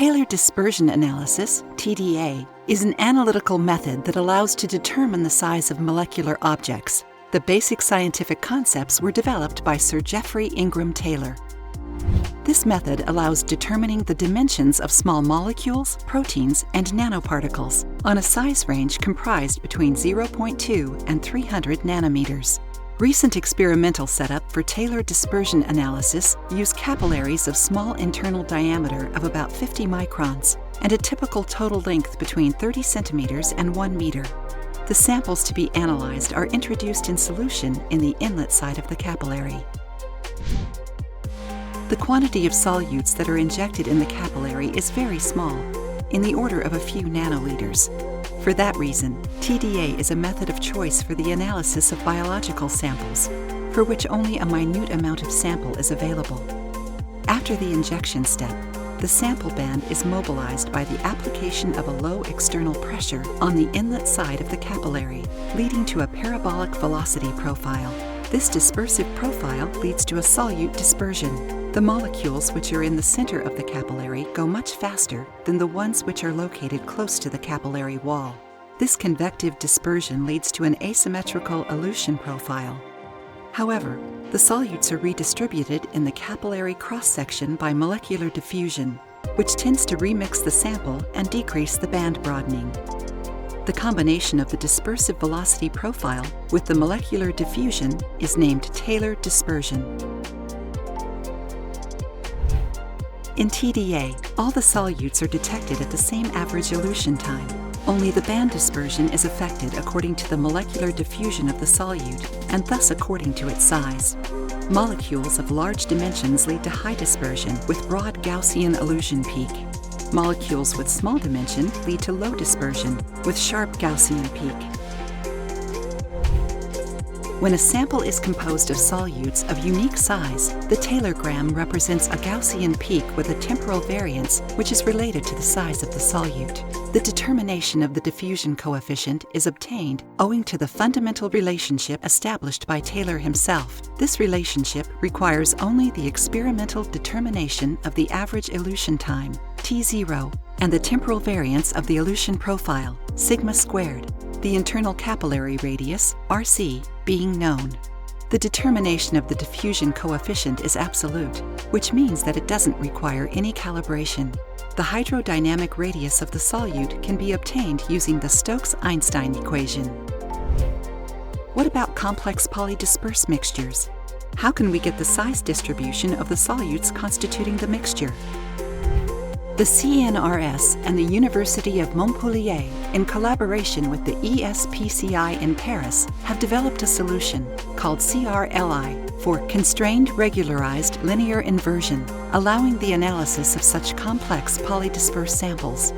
Taylor dispersion analysis, TDA, is an analytical method that allows to determine the size of molecular objects. The basic scientific concepts were developed by Sir Geoffrey Ingram Taylor. This method allows determining the dimensions of small molecules, proteins, and nanoparticles on a size range comprised between 0.2 and 300 nanometers. Recent experimental setup for Taylor dispersion analysis use capillaries of small internal diameter of about 50 microns and a typical total length between 30 centimeters and 1 meter. The samples to be analyzed are introduced in solution in the inlet side of the capillary. The quantity of solutes that are injected in the capillary is very small, in the order of a few nanoliters. For that reason, TDA is a method of choice for the analysis of biological samples, for which only a minute amount of sample is available. After the injection step, the sample band is mobilized by the application of a low external pressure on the inlet side of the capillary, leading to a parabolic velocity profile. This dispersive profile leads to a solute dispersion. The molecules which are in the center of the capillary go much faster than the ones which are located close to the capillary wall. This convective dispersion leads to an asymmetrical elution profile. However, the solutes are redistributed in the capillary cross-section by molecular diffusion, which tends to remix the sample and decrease the band broadening. The combination of the dispersive velocity profile with the molecular diffusion is named Taylor dispersion. In TDA, all the solutes are detected at the same average elution time. Only the band dispersion is affected according to the molecular diffusion of the solute, and thus according to its size. Molecules of large dimensions lead to high dispersion with broad Gaussian elution peak. Molecules with small dimension lead to low dispersion with sharp Gaussian peak. When a sample is composed of solutes of unique size, the Taylorgram represents a Gaussian peak with a temporal variance which is related to the size of the solute. The determination of the diffusion coefficient is obtained owing to the fundamental relationship established by Taylor himself. This relationship requires only the experimental determination of the average elution time, T0, and the temporal variance of the elution profile, sigma squared, the internal capillary radius, RC, being known. The determination of the diffusion coefficient is absolute, which means that it doesn't require any calibration. The hydrodynamic radius of the solute can be obtained using the Stokes-Einstein equation. What about complex polydisperse mixtures? How can we get the size distribution of the solutes constituting the mixture? The CNRS and the University of Montpellier, in collaboration with the ESPCI in Paris, have developed a solution called CRLI for Constrained Regularized Linear Inversion, allowing the analysis of such complex polydisperse samples.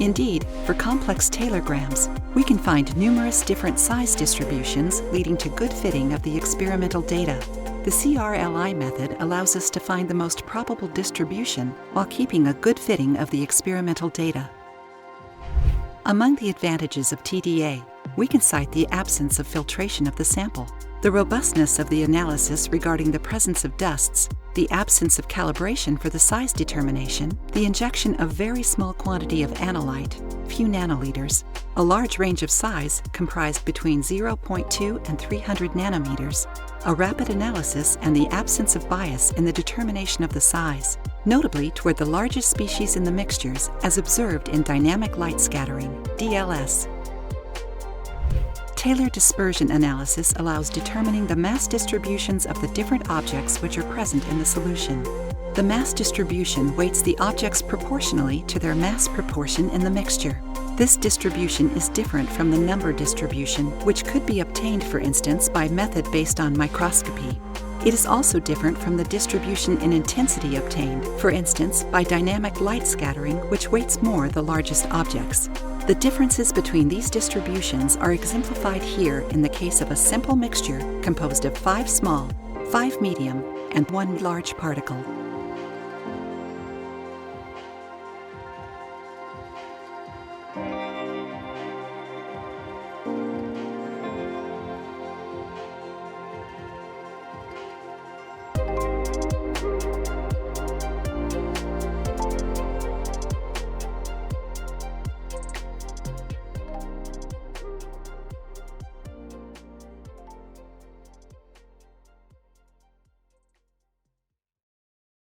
Indeed, for complex Taylorgrams, we can find numerous different size distributions leading to good fitting of the experimental data. The CRLI method allows us to find the most probable distribution while keeping a good fitting of the experimental data. Among the advantages of TDA, we can cite the absence of filtration of the sample, the robustness of the analysis regarding the presence of dusts, the absence of calibration for the size determination, the injection of very small quantity of analyte, few nanoliters, a large range of size comprised between 0.2 and 300 nanometers, a rapid analysis, and the absence of bias in the determination of the size, notably toward the largest species in the mixtures as observed in dynamic light scattering, DLS. Taylor dispersion analysis allows determining the mass distributions of the different objects which are present in the solution. The mass distribution weights the objects proportionally to their mass proportion in the mixture. This distribution is different from the number distribution, which could be obtained, for instance, by method based on microscopy. It is also different from the distribution in intensity obtained, for instance, by dynamic light scattering, which weights more the largest objects. The differences between these distributions are exemplified here in the case of a simple mixture composed of 5 small, 5 medium, and 1 large particle.